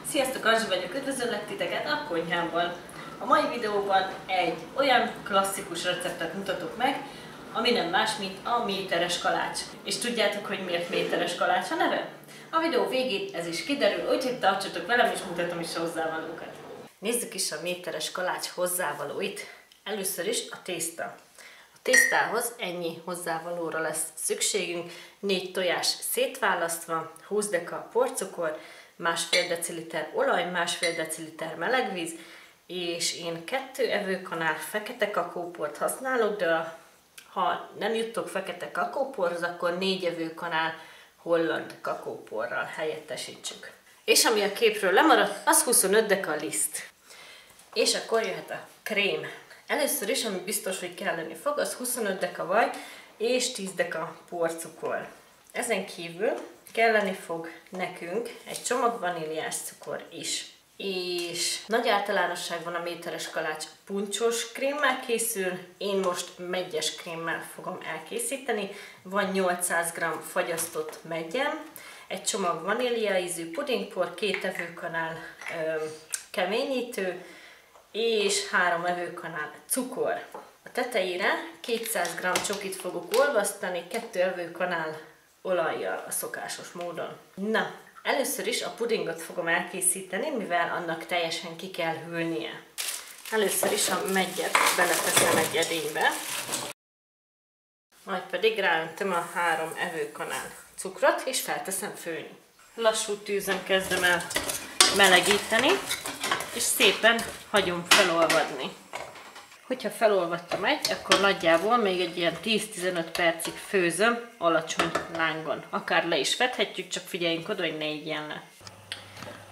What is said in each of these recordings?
Sziasztok, Anzsi vagyok, üdvözöllek titeket a konyhámban. A mai videóban egy olyan klasszikus receptet mutatok meg, ami nem más, mint a méteres kalács. És tudjátok, hogy miért méteres kalács a neve? A videó végén ez is kiderül, úgyhogy tartsatok velem és mutatom is a hozzávalókat. Nézzük is a méteres kalács hozzávalóit. Először is a tészta. A tésztához ennyi hozzávalóra lesz szükségünk: 4 tojás szétválasztva, 20 deka porcukor, 1,5 deciliter olaj, 1,5 deciliter meleg víz, és én 2 evőkanál fekete kakaóport használok, de ha nem juttok fekete kakaóporhoz, akkor 4 evőkanál holland kakaóporral helyettesítsük. És ami a képről lemaradt, az 25 deka liszt. És akkor jöhet a krém. Először is, ami biztos, hogy kelleni fog, az 25 deka vaj és 10 deka porcukor. Ezen kívül kelleni fog nekünk egy csomag vaníliás cukor is. És nagy általánosságban a méteres kalács puncsos krémmel készül, én most meggyes krémmel fogom elkészíteni. Van 800 g fagyasztott meggyem, egy csomag vaníliaízű pudingpor, 2 evőkanál keményítő, és 3 evőkanál cukor. A tetejére 200 g csokit fogok olvasztani, 2 evőkanál olajjal a szokásos módon. Na, először is a pudingot fogom elkészíteni, mivel annak teljesen ki kell hűlnie. Először is a meggyet beleteszem egy edénybe, majd pedig ráöntöm a 3 evőkanál cukrot, és felteszem főni. Lassú tűzön kezdem el melegíteni, és szépen hagyom felolvadni. Hogyha felolvadtam akkor nagyjából még egy ilyen 10-15 percig főzöm alacsony lángon. Akár le is vethetjük, csak figyeljünk oda, hogy ne égjen le.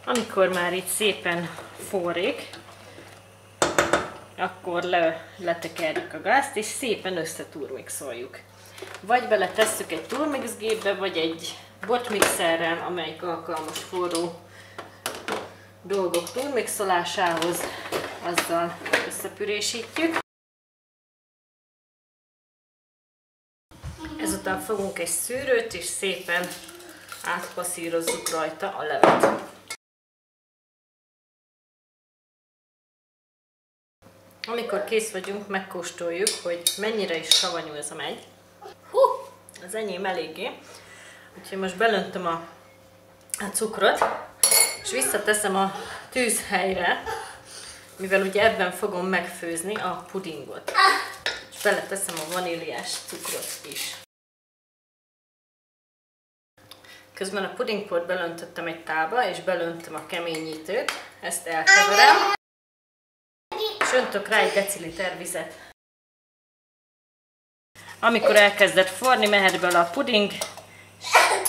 Amikor már így szépen forrik, akkor letekerjük a gázt, és szépen összeturmixoljuk. Vagy beletesszük egy turmixgépbe, vagy egy botmixerrel, amelyik alkalmas forró dolgok turmixolásához, azzal összepürésítjük. Ezután fogunk egy szűrőt, és szépen átpasszírozzuk rajta a levet. Amikor kész vagyunk, megkóstoljuk, hogy mennyire is savanyú ez a megy. Hú, az enyém eléggé. Úgyhogy most belöntöm a cukrot, és visszateszem a tűzhelyre, mivel ugye ebben fogom megfőzni a pudingot. És beleteszem a vaníliás cukrot is. Közben a pudingport belöntöttem egy tálba, és belöntöm a keményítőt. Ezt elkeverem, és öntök rá egy deciliter vizet. Amikor elkezdett forni, mehet bele a puding,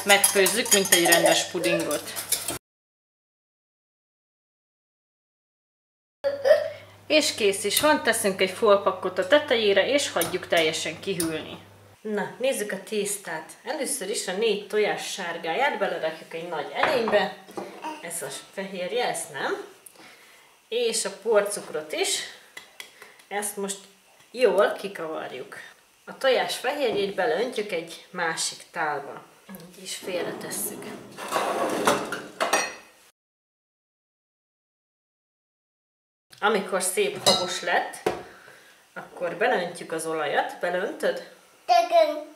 megfőzzük, mint egy rendes pudingot. És kész is van, teszünk egy folpakkot a tetejére, és hagyjuk teljesen kihűlni. Na, nézzük a tésztát. Először is a 4 tojás sárgáját belerakjuk egy nagy edénybe. Ez a fehérje, ezt nem. És a porcukrot is. Ezt most jól kikavarjuk. A tojás fehérjét beleöntjük egy másik tálba. Így is félretesszük. Amikor szép habos lett, akkor beleöntjük az olajat. Beleöntöd? Igen.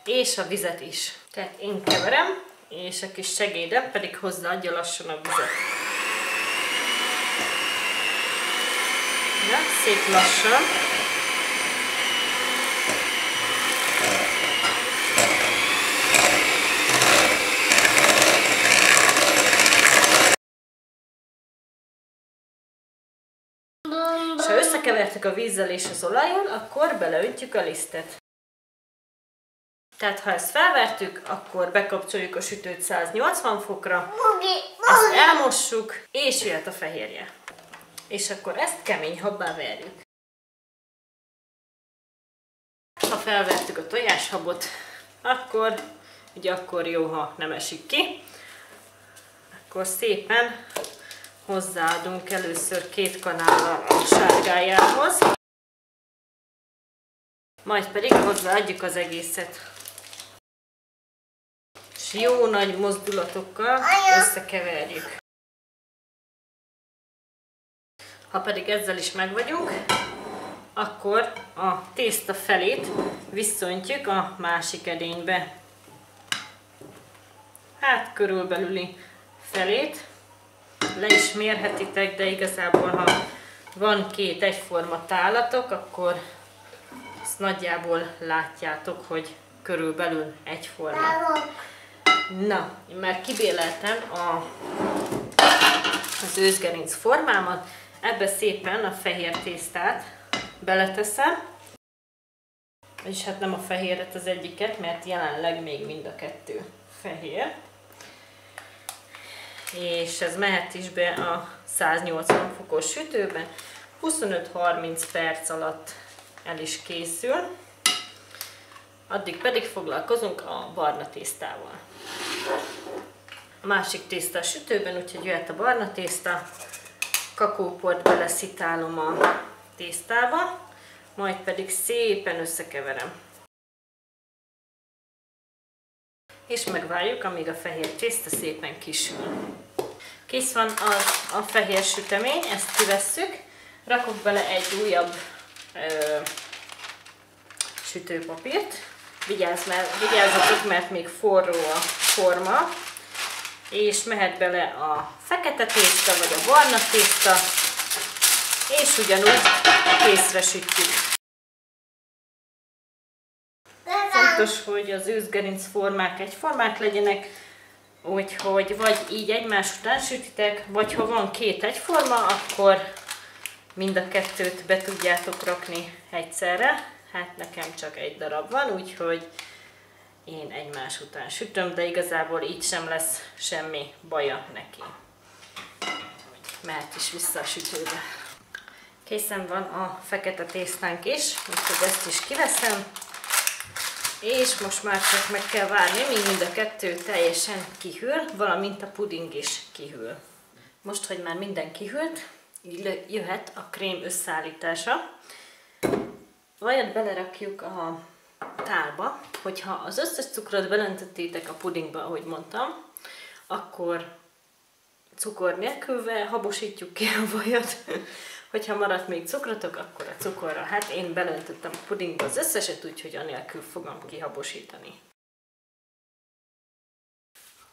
És a vizet is. Tehát én keverem, és a kis segédem pedig hozzáadja lassan a vizet. Ja, szép lassan. És ha összekevertük a vízzel és az olajon, akkor beleöntjük a lisztet. Tehát ha ezt felvertük, akkor bekapcsoljuk a sütőt 180 fokra, ezt elmossuk, és jöhet a fehérje. És akkor ezt kemény habbá verjük. Ha felvertük a tojáshabot, akkor jó, ha nem esik ki. Akkor szépen hozzáadunk először 2 kanállal a sárgájához, majd pedig hozzáadjuk az egészet. És jó nagy mozdulatokkal összekeverjük. Ha pedig ezzel is meg vagyunk, akkor a tészta felét visszöntjük a másik edénybe. Hát körülbelüli felét. Le is mérhetitek, de igazából ha van két egyforma tálatok, akkor azt nagyjából látjátok, hogy körülbelül egyforma. Na, én már kibéleltem az őzgerinc formámat, ebbe szépen a fehér tésztát beleteszem, és hát nem a fehéret az egyiket, mert jelenleg még mind a kettő fehér. És ez mehet is be a 180 fokos sütőbe, 25-30 perc alatt el is készül. Addig pedig foglalkozunk a barna tésztával. A másik tészta a sütőben, úgyhogy jöhet a barna tészta. Kakaóport beleszitálom a tésztába, majd pedig szépen összekeverem. És megvárjuk, amíg a fehér tészta szépen kisül. Kész van a fehér sütemény, ezt kivesszük, rakok bele egy újabb sütőpapírt. Vigyázzatok, mert még forró a forma, és mehet bele a fekete tészta vagy a barna tészta, és ugyanúgy készre sütjük. Fontos, hogy az őzgerinc formák egyformák legyenek, úgyhogy vagy így egymás után sütitek, vagy ha van két egyforma, akkor mind a kettőt be tudjátok rakni egyszerre. Hát nekem csak egy darab van, úgyhogy én egymás után sütöm, de igazából így sem lesz semmi baja neki. Mehet is vissza a sütőbe. Készen van a fekete tésztánk is, úgyhogy ezt is kiveszem. És most már csak meg kell várni, míg mind a kettő teljesen kihűl, valamint a puding is kihűl. Most, hogy már minden kihűlt, így jöhet a krém összeállítása. Vajat belerakjuk a tálba, hogyha az összes cukrot belöntöttétek a pudingba, ahogy mondtam, akkor cukor nélkül habosítjuk ki a vajat. Hogyha maradt még cukrotok, akkor a cukorra. Hát én belöntöttem a pudingba az összeset, úgyhogy anélkül fogom kihabosítani.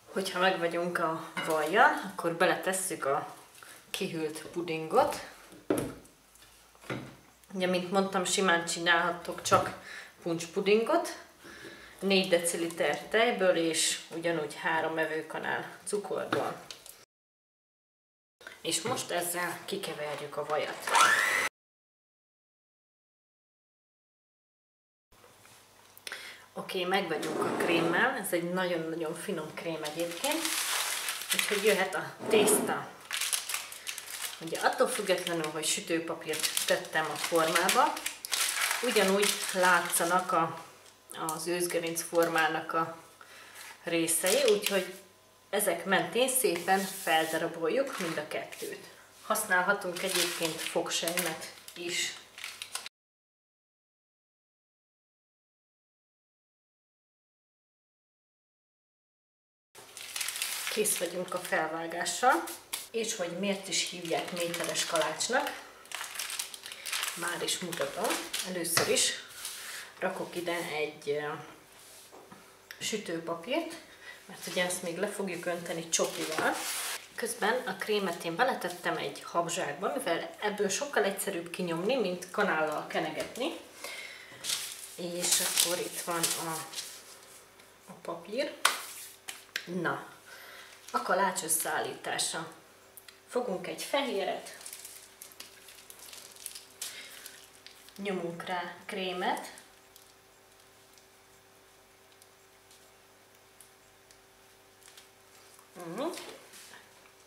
Hogyha meg vagyunk a vajjal, akkor beletesszük a kihűlt pudingot. Ugye, mint mondtam, simán csinálhattok csak puncspudingot, 4 deciliter tejből és ugyanúgy 3 evőkanál cukorból. És most ezzel kikeverjük a vajat. Oké, meg vagyunk a krémmel, ez egy nagyon-nagyon finom krém egyébként, úgyhogy jöhet a tészta. Ugye attól függetlenül, hogy sütőpapírt tettem a formába, ugyanúgy látszanak az őzgerinc formának a részei, úgyhogy ezek mentén szépen feldaraboljuk mind a kettőt. Használhatunk egyébként fogsejmet is. Kész vagyunk a felvágással, és hogy miért is hívják méteres kalácsnak, már is mutatom. Először is rakok ide egy sütőpapírt, mert ugye ezt még le fogjuk önteni csokival. Közben a krémet én beletettem egy habzsákba, mivel ebből sokkal egyszerűbb kinyomni, mint kanállal kenegetni. És akkor itt van a papír. Na, a kalács összeállítása. Fogunk egy fehéret, nyomunk rá krémet,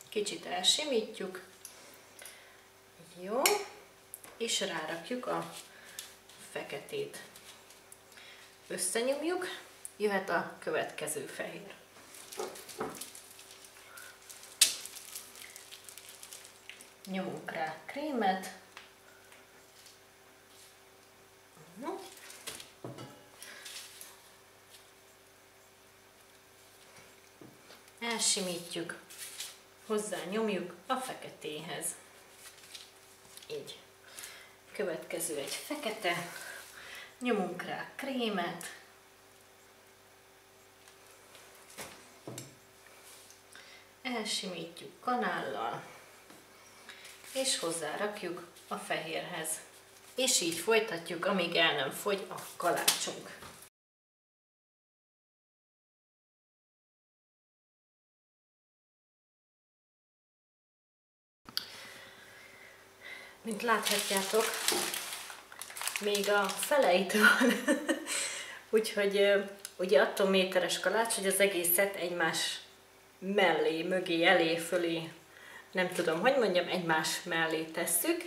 kicsit elsimítjuk, jó, és rárakjuk a feketét. Összenyomjuk, jöhet a következő fehér. Nyomunk rá krémet. Elsimítjuk, hozzá nyomjuk a feketéhez. Így. Következő egy fekete. Nyomunk rá krémet. Elsimítjuk kanállal, és hozzárakjuk a fehérhez. És így folytatjuk, amíg el nem fogy a kalácsunk. Mint láthatjátok, még a fele itt van. Úgyhogy ugye attól méteres kalács, hogy az egészet egymás mellé, mögé, elé, fölé, nem tudom, hogy mondjam, egymás mellé tesszük,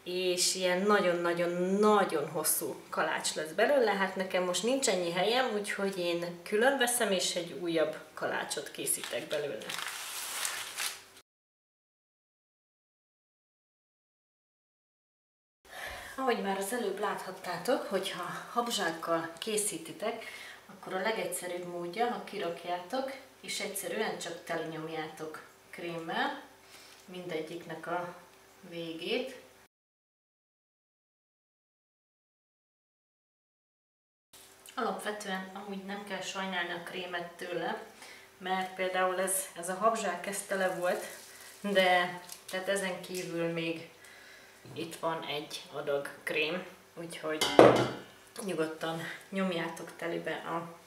és ilyen nagyon-nagyon-nagyon hosszú kalács lesz belőle. Hát nekem most nincs ennyi helyem, úgyhogy én külön veszem, és egy újabb kalácsot készítek belőle. Ahogy már az előbb láthattátok, hogyha habzsákkal készítitek, akkor a legegyszerűbb módja, ha kirakjátok, és egyszerűen csak telenyomjátok krémmel mindegyiknek a végét. Alapvetően amúgy nem kell sajnálni a krémet tőle, mert például ez a habzsák ez tele volt, de tehát ezen kívül még itt van egy adag krém, úgyhogy nyugodtan nyomjátok telibe a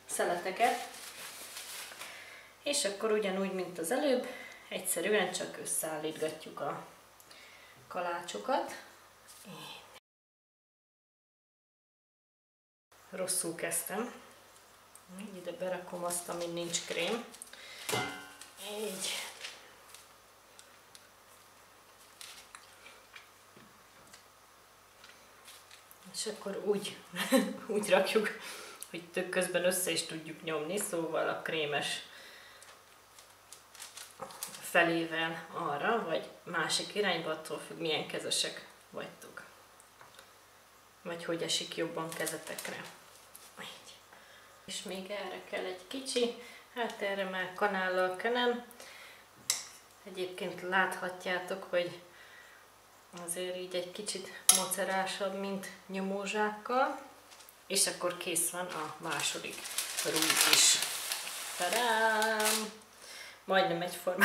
szeleteket. És akkor ugyanúgy, mint az előbb, egyszerűen csak összeállítgatjuk a kalácsokat. Rosszul kezdtem. Ide berakom azt, amin nincs krém. Így. És akkor úgy rakjuk, hogy tök közben össze is tudjuk nyomni, szóval a krémes felével arra, vagy másik irányba, attól függ, milyen kezesek vagytok. Vagy hogy esik jobban kezetekre. Így. És még erre kell egy kicsi, hát erre már kanállal kenem. Egyébként láthatjátok, hogy azért így egy kicsit macerásabb, mint nyomózsákkal. És akkor kész van a második rúd is. Tadám! Majdnem egyforma.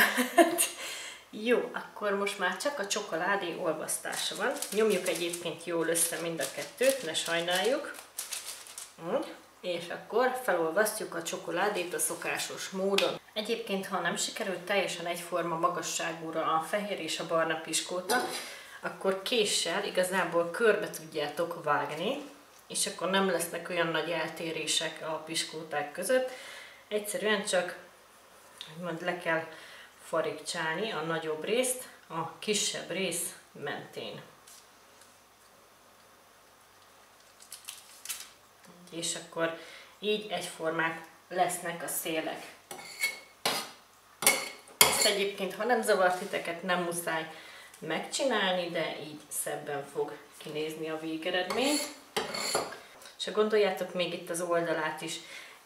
Jó, akkor most már csak a csokoládé olvasztása van. Nyomjuk egyébként jól össze mind a kettőt, ne sajnáljuk. És akkor felolvasztjuk a csokoládét a szokásos módon. Egyébként, ha nem sikerült teljesen egyforma magasságúra a fehér és a barna piskóta, akkor késsel igazából körbe tudjátok vágni, és akkor nem lesznek olyan nagy eltérések a piskóták között. Egyszerűen csak úgymond le kell farigcsálni a nagyobb részt a kisebb rész mentén. És akkor így egyformák lesznek a szélek. Ezt egyébként, ha nem zavart titeket, nem muszáj megcsinálni, de így szebben fog kinézni a végeredmény. És ha gondoljátok, még itt az oldalát is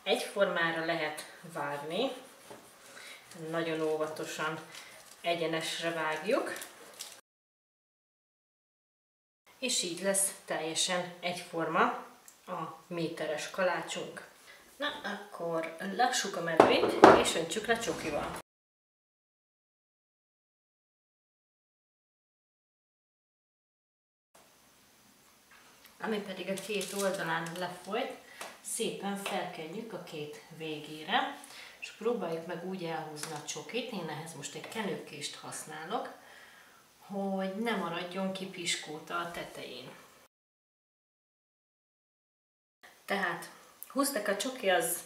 egyformára lehet vágni. Nagyon óvatosan egyenesre vágjuk. És így lesz teljesen egyforma a méteres kalácsunk. Na, akkor lassuk a medvét, és öntsük le csokival. Ami pedig a két oldalán lefolyt, szépen felkenjük a két végére, és próbáljuk meg úgy elhúzni a csokit, én ehhez most egy kenőkést használok, hogy ne maradjon ki piskóta a tetején. Tehát húztak a csoki, az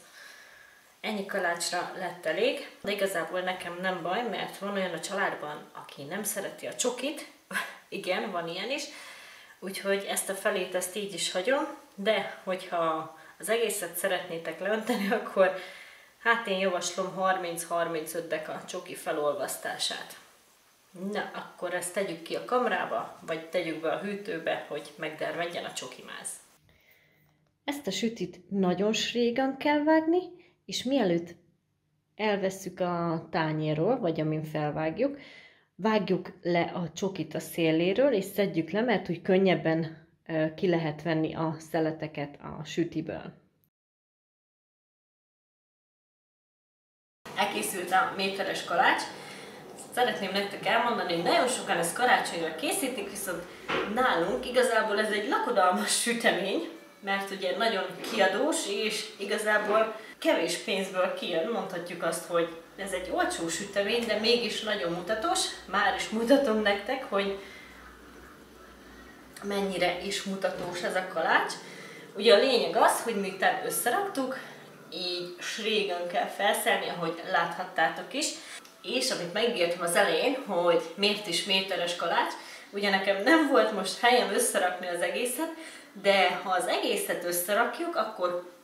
ennyi kalácsra lett elég, de igazából nekem nem baj, mert van olyan a családban, aki nem szereti a csokit, igen, van ilyen is, úgyhogy ezt a felét ezt így is hagyom, de hogyha az egészet szeretnétek leönteni, akkor hát én javaslom 30-35 deka csoki felolvasztását. Na, akkor ezt tegyük ki a kamrába, vagy tegyük be a hűtőbe, hogy megdermedjen a csokimáz. Ezt a sütit nagyon srégan kell vágni, és mielőtt elvesszük a tányérról, vagy amin felvágjuk, Vágjuk le a csokit a széléről, és szedjük le, mert úgy könnyebben ki lehet venni a szeleteket a sütiből. Elkészült a méteres kalács. Szeretném nektek elmondani, hogy nagyon sokan ezt karácsonyra készítik, viszont nálunk igazából ez egy lakodalmas sütemény, mert ugye nagyon kiadós, és igazából kevés pénzből kijön, mondhatjuk azt, hogy ez egy olcsó sütemény, de mégis nagyon mutatós. Már is mutatom nektek, hogy mennyire is mutatós ez a kalács. Ugye a lényeg az, hogy miután összeraktuk, így srégen kell felszelni, ahogy láthattátok is. És amit megírtam az elején, hogy miért is méteres kalács, ugye nekem nem volt most helyem összerakni az egészet, de ha az egészet összerakjuk, akkor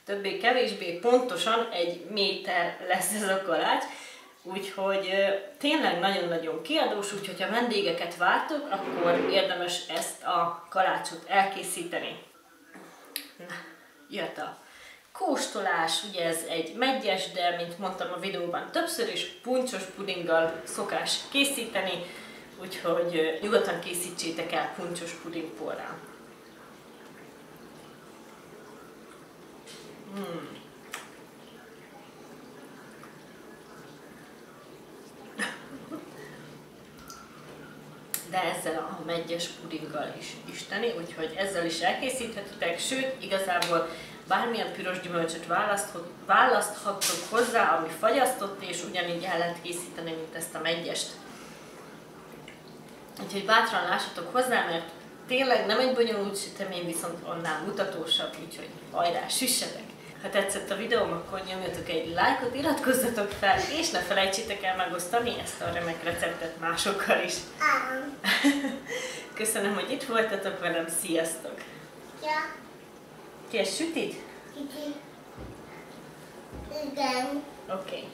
többé-kevésbé pontosan 1 méter lesz ez a kalács, úgyhogy tényleg nagyon-nagyon kiadós, úgyhogy ha vendégeket vártok, akkor érdemes ezt a kalácsot elkészíteni. Na, jött a kóstolás, ugye ez egy meggyes, de mint mondtam a videóban többször is, puncsos pudinggal szokás készíteni, úgyhogy nyugodtan készítsétek el puncsos pudingporral. De ezzel a meggyes pudinggal is isteni, úgyhogy ezzel is elkészíthetitek, sőt, igazából bármilyen piros gyümölcsöt választhattok hozzá, ami fagyasztott, és ugyanígy el lehet készíteni, mint ezt a meggyest. Úgyhogy bátran lássatok hozzá, mert tényleg nem egy bonyolult sütemény, viszont annál mutatósabb, úgyhogy hajrá, süssetek! Ha tetszett a videóm, akkor nyomjatok egy lájkot, iratkozzatok fel, és ne felejtsétek el megosztani ezt a remek receptet másokkal is. Köszönöm, hogy itt voltatok velem, sziasztok! Ja. Kész sütit? Igen. Oké.